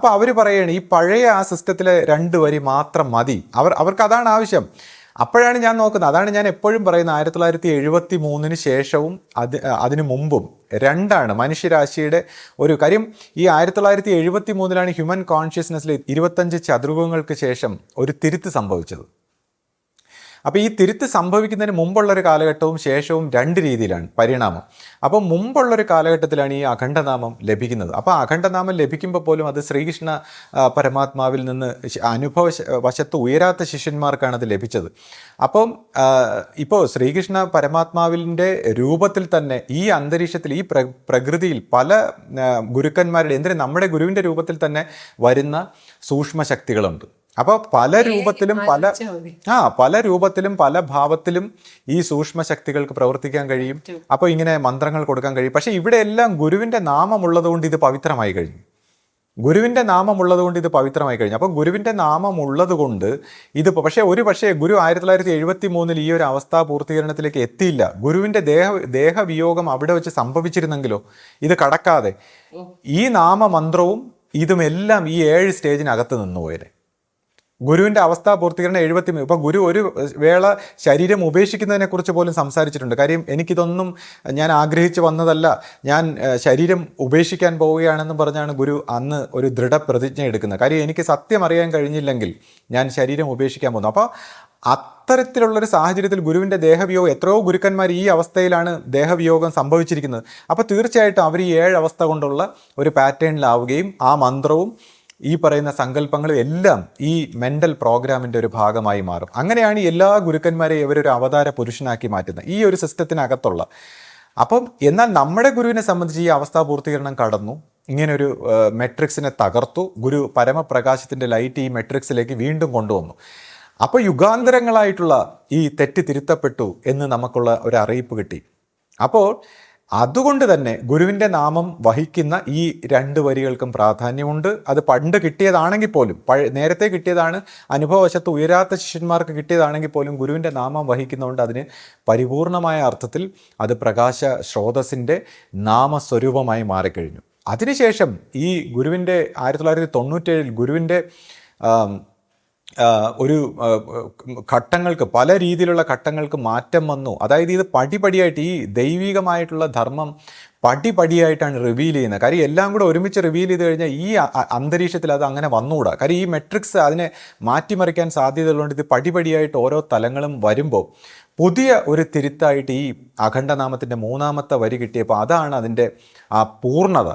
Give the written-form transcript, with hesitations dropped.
അപ്പോൾ അവർ പറയുകയാണ് ഈ പഴയ ആ സിസ്റ്റത്തിലെ 2 വരി മാത്രം മതി, അവർക്ക് അതാണ് ആവശ്യം. അപ്പോഴാണ് ഞാൻ നോക്കുന്നത്, അതാണ് ഞാൻ എപ്പോഴും പറയുന്നത്, 1973 ശേഷവും അതിനു മുമ്പും രണ്ടാണ് മനുഷ്യരാശിയുടെ ഒരു കാര്യം. ഈ 1973 ഹ്യൂമൻ കോൺഷ്യസ്നെസ്സിൽ 25 ചതുർയുഗങ്ങൾക്ക് ശേഷം ഒരു തിരുത്ത് സംഭവിച്ചത്. അപ്പോൾ ഈ തിരുത്ത് സംഭവിക്കുന്നതിന് മുമ്പുള്ളൊരു കാലഘട്ടവും ശേഷവും 2 രീതിയിലാണ് പരിണാമം. അപ്പോൾ മുമ്പുള്ളൊരു കാലഘട്ടത്തിലാണ് ഈ അഖണ്ഡനാമം ലഭിക്കുന്നത്. അപ്പോൾ അഖണ്ഡനാമം ലഭിക്കുമ്പോൾ പോലും അത് ശ്രീകൃഷ്ണ പരമാത്മാവിൽ നിന്ന് വശത്ത് ഉയരാത്ത ശിഷ്യന്മാർക്കാണ് അത് ലഭിച്ചത്. അപ്പം ഇപ്പോൾ ശ്രീകൃഷ്ണ പരമാത്മാവിൻ്റെ രൂപത്തിൽ തന്നെ ഈ അന്തരീക്ഷത്തിൽ ഈ പ്രകൃതിയിൽ പല ഗുരുക്കന്മാരുടെ നമ്മുടെ ഗുരുവിൻ്റെ രൂപത്തിൽ തന്നെ വരുന്ന സൂക്ഷ്മ ശക്തികളുണ്ട്. അപ്പോൾ പല രൂപത്തിലും പല ഭാവത്തിലും ഈ സൂക്ഷ്മ ശക്തികൾക്ക് പ്രവർത്തിക്കാൻ കഴിയും. അപ്പോൾ ഇങ്ങനെ മന്ത്രങ്ങൾ കൊടുക്കാൻ കഴിയും. പക്ഷേ ഇവിടെ എല്ലാം ഗുരുവിൻ്റെ നാമമുള്ളതുകൊണ്ട് ഇത് പവിത്രമായി കഴിഞ്ഞു. അപ്പോൾ ഗുരുവിൻ്റെ നാമമുള്ളത് കൊണ്ട് ഇതിപ്പോൾ പക്ഷേ ഗുരു 1973 ഈ ഒരു അവസ്ഥാ പൂർത്തീകരണത്തിലേക്ക് എത്തിയില്ല. ഗുരുവിൻ്റെ ദേഹവിയോഗം അവിടെ വെച്ച് സംഭവിച്ചിരുന്നെങ്കിലോ ഇത് കടക്കാതെ ഈ നാമമന്ത്രവും ഇതുമെല്ലാം ഈ 7 സ്റ്റേജിനകത്ത് നിന്നുപോയത്. ഗുരുവിൻ്റെ അവസ്ഥാ പൂർത്തീകരണം 73. ഇപ്പോൾ ഗുരു ഒരു വേള ശരീരം ഉപേക്ഷിക്കുന്നതിനെ കുറിച്ച് പോലും സംസാരിച്ചിട്ടുണ്ട്. കാര്യം എനിക്കിതൊന്നും ഞാൻ ആഗ്രഹിച്ച് വന്നതല്ല, ഞാൻ ശരീരം ഉപേക്ഷിക്കാൻ പോവുകയാണെന്ന് പറഞ്ഞാണ് ഗുരു അന്ന് ഒരു ദൃഢപ്രതിജ്ഞ എടുക്കുന്നത്. കാര്യം എനിക്ക് സത്യം അറിയാൻ കഴിഞ്ഞില്ലെങ്കിൽ ഞാൻ ശരീരം ഉപേക്ഷിക്കാൻ പോകുന്നു. അപ്പോൾ അത്തരത്തിലുള്ളൊരു സാഹചര്യത്തിൽ ഗുരുവിൻ്റെ ദേഹവിയോഗം, എത്രയോ ഗുരുക്കന്മാർ ഈ അവസ്ഥയിലാണ് ദേഹവിയോഗം സംഭവിച്ചിരിക്കുന്നത്. അപ്പോൾ തീർച്ചയായിട്ടും അവർ ഈ 7 അവസ്ഥ കൊണ്ടുള്ള ഒരു പാറ്റേണിലാവുകയും ആ മന്ത്രവും ഈ പറയുന്ന സങ്കല്പങ്ങളും എല്ലാം ഈ മെൻ്റൽ പ്രോഗ്രാമിൻ്റെ ഒരു ഭാഗമായി മാറും. അങ്ങനെയാണ് എല്ലാ ഗുരുക്കന്മാരെയും ഇവരൊരു അവതാര പുരുഷനാക്കി മാറ്റുന്നത് ഈ ഒരു സിസ്റ്റത്തിനകത്തുള്ള. അപ്പം എന്നാൽ നമ്മുടെ ഗുരുവിനെ സംബന്ധിച്ച് ഈ അവസ്ഥാ പൂർത്തീകരണം കടന്നു, ഇങ്ങനൊരു മെട്രിക്സിനെ തകർത്തു. ഗുരു പരമപ്രകാശത്തിൻ്റെ ലൈറ്റ് ഈ മെട്രിക്സിലേക്ക് വീണ്ടും കൊണ്ടുവന്നു. അപ്പോൾ യുഗാന്തരങ്ങളായിട്ടുള്ള ഈ തെറ്റ് തിരുത്തപ്പെട്ടു എന്ന് നമുക്കുള്ള ഒരു അറിയിപ്പ് കിട്ടി. അപ്പോൾ അതുകൊണ്ട് തന്നെ ഗുരുവിൻ്റെ നാമം വഹിക്കുന്ന ഈ 2 വരികൾക്കും പ്രാധാന്യമുണ്ട്. അത് പണ്ട് കിട്ടിയതാണെങ്കിൽ പോലും, നേരത്തെ കിട്ടിയതാണ്, അനുഭവവശത്ത് ഉയരാത്ത ശിഷ്യന്മാർക്ക് കിട്ടിയതാണെങ്കിൽ പോലും ഗുരുവിൻ്റെ നാമം വഹിക്കുന്നതുകൊണ്ട് അതിന് പരിപൂർണമായ അർത്ഥത്തിൽ അത് പ്രകാശ സ്രോതസ്സിൻ്റെ നാമസ്വരൂപമായി മാറിക്കഴിഞ്ഞു. അതിനുശേഷം ഈ ഗുരുവിൻ്റെ 1997 ഗുരുവിൻ്റെ ഒരു ഘട്ടങ്ങൾക്ക്, പല രീതിയിലുള്ള ഘട്ടങ്ങൾക്ക് മാറ്റം വന്നു. അതായത് ഇത് പടിപടിയായിട്ട് ഈ ദൈവികമായിട്ടുള്ള ധർമ്മം പടിപടിയായിട്ടാണ് റിവീൽ ചെയ്യുന്നത്. കാര്യം എല്ലാം കൂടെ ഒരുമിച്ച് റിവീൽ ചെയ്ത് കഴിഞ്ഞാൽ ഈ അന്തരീക്ഷത്തിൽ അത് അങ്ങനെ വന്നുകൂടാ. കാര്യം ഈ മെട്രിക്സ് അതിനെ മാറ്റിമറിക്കാൻ സാധ്യതയുള്ളതുകൊണ്ട് ഇത് പടിപടിയായിട്ട് ഓരോ തലങ്ങളും വരുമ്പോൾ പുതിയ ഒരു തിരുത്തായിട്ട് ഈ അഖണ്ഡനാമത്തിൻ്റെ 3ാമത്തെ വരി കിട്ടിയപ്പോൾ അതാണ് അതിൻ്റെ ആ പൂർണ്ണത.